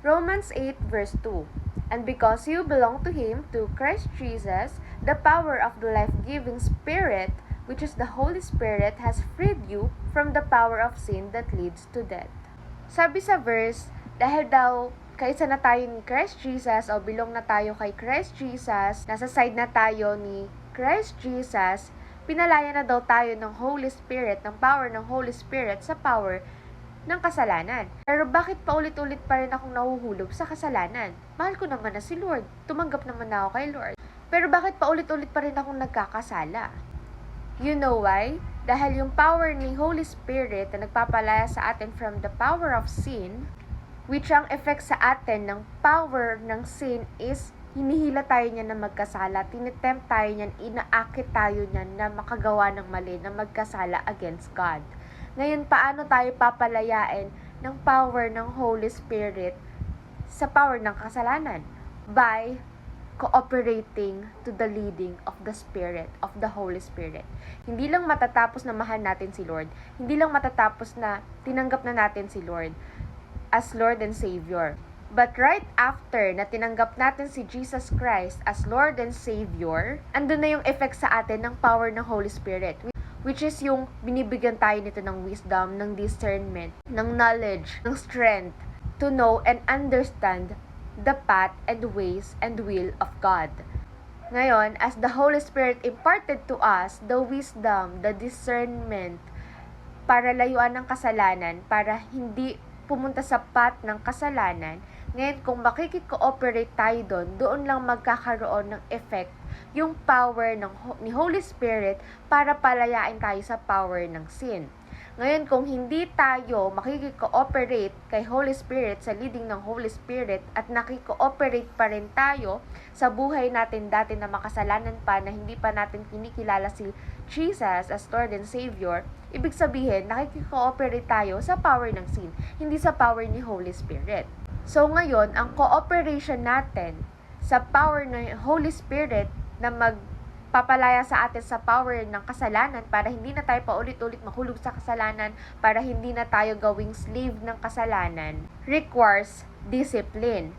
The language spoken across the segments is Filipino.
Romans 8 verse 2. And because you belong to Him, to Christ Jesus, the power of the life-giving Spirit, which is the Holy Spirit, has freed you from the power of sin that leads to death. Sabi sa verse, dahil daw kaisa na tayo ni Christ Jesus o belong na tayo kay Christ Jesus, nasa side na tayo ni Christ Jesus, pinalaya na daw tayo ng Holy Spirit, ng power ng Holy Spirit sa power ng kasalanan. Pero bakit paulit-ulit pa rin akong nahuhulog sa kasalanan? Mahal ko naman na si Lord. Tumanggap naman na ako kay Lord. Pero bakit paulit-ulit pa rin akong nagkakasala? You know why? Dahil yung power ni Holy Spirit na nagpapalaya sa atin from the power of sin, which ang effect sa atin ng power ng sin is hinihila tayo niyan na magkasala, tinitempt tayo niyan, inaakit tayo niyan na makagawa ng mali, na magkasala against God. Ngayon, paano tayo papalayain ng power ng Holy Spirit sa power ng kasalanan? By cooperating to the leading of the Spirit, of the Holy Spirit. Hindi lang matatapos na mahal natin si Lord, hindi lang matatapos na tinanggap na natin si Lord as Lord and Savior. But right after na tinanggap natin si Jesus Christ as Lord and Savior, andun na yung effect sa atin ng power ng Holy Spirit, which is yung binibigyan tayo nito ng wisdom, ng discernment, ng knowledge, ng strength to know and understand the path and ways and will of God. Ngayon, as the Holy Spirit imparted to us the wisdom, the discernment para layuan ng kasalanan, para hindi pumunta sa path ng kasalanan, ngayon kung makikikooperate tayo doon lang magkakaroon ng effect yung power ni Holy Spirit para palayain tayo sa power ng sin. Ngayon, kung hindi tayo makikikooperate kay Holy Spirit, sa leading ng Holy Spirit, at nakikooperate pa rin tayo sa buhay natin dati na makasalanan pa, na hindi pa natin kinikilala si Jesus as Lord and Savior, ibig sabihin, nakikikooperate tayo sa power ng sin, hindi sa power ni Holy Spirit. So ngayon, ang cooperation natin sa power ng Holy Spirit na magpapalaya sa atin sa power ng kasalanan para hindi na tayo paulit-ulit mahulog sa kasalanan, para hindi na tayo gawing slave ng kasalanan, requires discipline.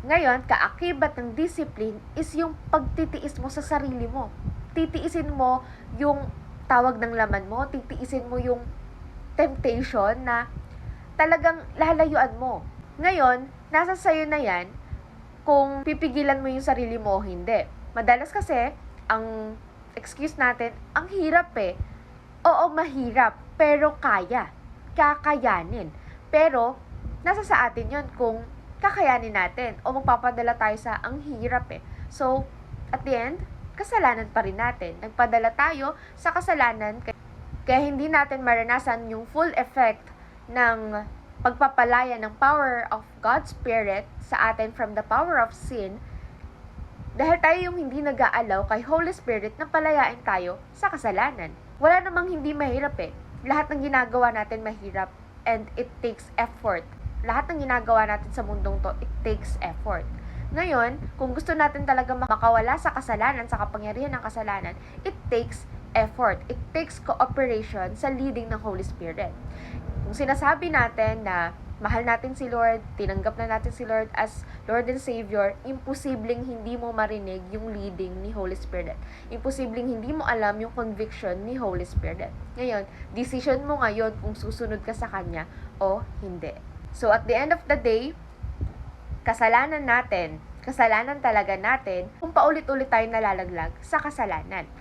Ngayon, kaakibat ng discipline is yung pagtitiis mo sa sarili mo. Titiisin mo yung tawag ng laman mo, titiisin mo yung temptation na talagang lalayuan mo. Ngayon, nasa sayo na yan kung pipigilan mo yung sarili mo o hindi. Madalas kasi, ang excuse natin, ang hirap eh. Oo, mahirap, pero kaya. Kakayanin. Pero, nasa sa atin yun kung kakayanin natin o magpapadala tayo sa ang hirap eh. So, at the end, kasalanan pa rin natin. Nagpadala tayo sa kasalanan kaya hindi natin maranasan yung full effect ng pagpapalaya ng power of God's Spirit sa atin from the power of sin, dahil tayo yung hindi nag-aalaw kay Holy Spirit na palayain tayo sa kasalanan. Wala namang hindi mahirap eh. Lahat ng ginagawa natin mahirap and it takes effort. Lahat ng ginagawa natin sa mundong to, it takes effort. Ngayon, kung gusto natin talaga makawala sa kasalanan, sa kapangyarihan ng kasalanan, it takes effort. It takes cooperation sa leading ng Holy Spirit. Kung sinasabi natin na mahal natin si Lord, tinanggap na natin si Lord as Lord and Savior, imposibleng hindi mo marinig yung leading ni Holy Spirit. Imposibleng hindi mo alam yung conviction ni Holy Spirit. Ngayon, decision mo ngayon kung susunod ka sa Kanya o hindi. So, at the end of the day, kasalanan talaga natin kung paulit-ulit tayo nalalaglag sa kasalanan.